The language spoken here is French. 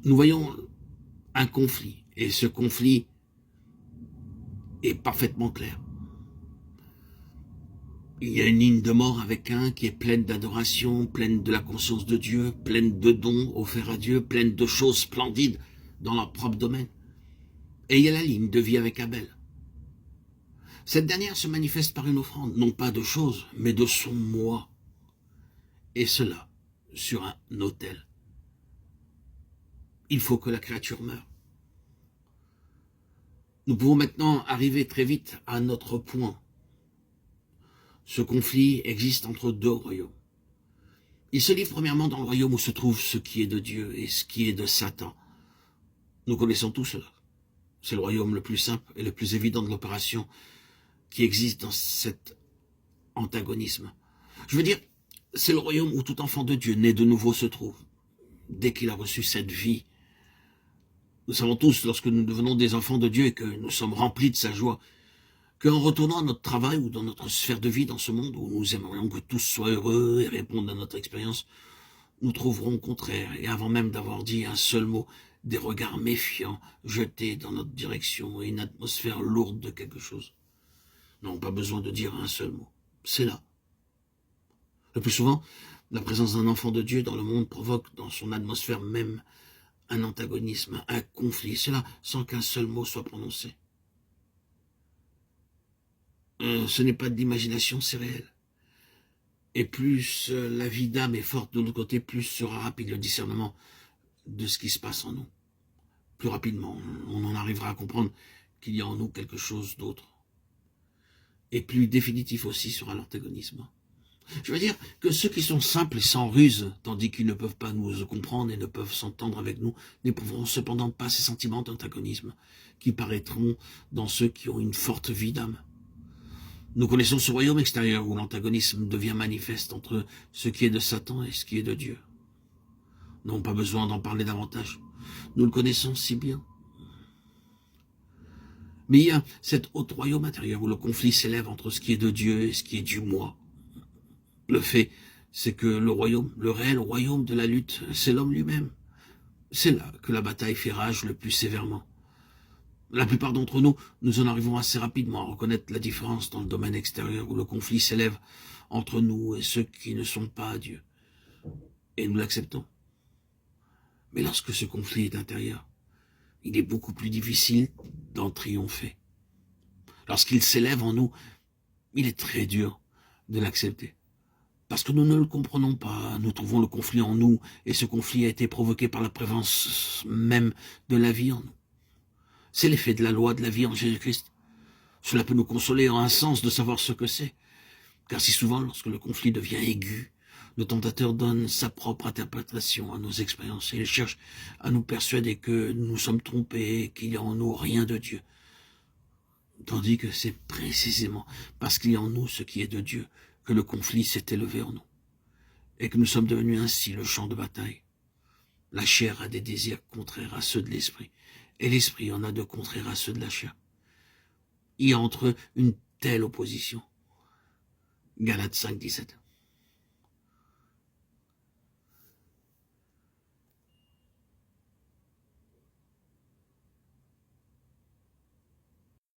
nous voyons un conflit, et ce conflit est parfaitement clair. Il y a une ligne de mort avec un qui est pleine d'adoration, pleine de la conscience de Dieu, pleine de dons offerts à Dieu, pleine de choses splendides dans leur propre domaine. Et il y a la ligne de vie avec Abel. Cette dernière se manifeste par une offrande, non pas de choses, mais de son moi. Et cela sur un autel. Il faut que la créature meure. Nous pouvons maintenant arriver très vite à notre point. Ce conflit existe entre deux royaumes. Il se livre premièrement dans le royaume où se trouve ce qui est de Dieu et ce qui est de Satan. Nous connaissons tous cela. C'est le royaume le plus simple et le plus évident de l'opération qui existe dans cet antagonisme. Je veux dire, c'est le royaume où tout enfant de Dieu né de nouveau se trouve. Dès qu'il a reçu cette vie, nous savons tous, lorsque nous devenons des enfants de Dieu et que nous sommes remplis de sa joie, qu'en retournant à notre travail ou dans notre sphère de vie dans ce monde où nous aimerions que tous soient heureux et répondent à notre expérience, nous trouverons au contraire, et avant même d'avoir dit un seul mot, des regards méfiants jetés dans notre direction et une atmosphère lourde de quelque chose. Nous n'avons pas besoin de dire un seul mot. C'est là. Le plus souvent, la présence d'un enfant de Dieu dans le monde provoque dans son atmosphère même un antagonisme, un conflit, cela sans qu'un seul mot soit prononcé. Ce n'est pas de l'imagination, c'est réel. Et plus la vie d'âme est forte de l'autre côté, plus sera rapide le discernement de ce qui se passe en nous. Plus rapidement, on en arrivera à comprendre qu'il y a en nous quelque chose d'autre. Et plus définitif aussi sera l'antagonisme. Je veux dire que ceux qui sont simples et sans ruse, tandis qu'ils ne peuvent pas nous comprendre et ne peuvent s'entendre avec nous, n'éprouveront cependant pas ces sentiments d'antagonisme qui paraîtront dans ceux qui ont une forte vie d'âme. Nous connaissons ce royaume extérieur où l'antagonisme devient manifeste entre ce qui est de Satan et ce qui est de Dieu. Nous n'avons pas besoin d'en parler davantage. Nous le connaissons si bien. Mais il y a cet autre royaume intérieur où le conflit s'élève entre ce qui est de Dieu et ce qui est du moi. Le fait, c'est que le royaume, le réel royaume de la lutte, c'est l'homme lui-même. C'est là que la bataille fait rage le plus sévèrement. La plupart d'entre nous, nous en arrivons assez rapidement à reconnaître la différence dans le domaine extérieur où le conflit s'élève entre nous et ceux qui ne sont pas à Dieu. Et nous l'acceptons. Mais lorsque ce conflit est intérieur, il est beaucoup plus difficile d'en triompher. Lorsqu'il s'élève en nous, il est très dur de l'accepter. Parce que nous ne le comprenons pas, nous trouvons le conflit en nous, et ce conflit a été provoqué par la présence même de la vie en nous. C'est l'effet de la loi de la vie en Jésus-Christ. Cela peut nous consoler en un sens de savoir ce que c'est. Car si souvent, lorsque le conflit devient aigu, le tentateur donne sa propre interprétation à nos expériences et il cherche à nous persuader que nous sommes trompés et qu'il n'y a en nous rien de Dieu. Tandis que c'est précisément parce qu'il y a en nous ce qui est de Dieu que le conflit s'est élevé en nous et que nous sommes devenus ainsi le champ de bataille. La chair a des désirs contraires à ceux de l'esprit et l'esprit en a de contraires à ceux de la chair. Il y a entre eux une telle opposition. Galates 5, 17.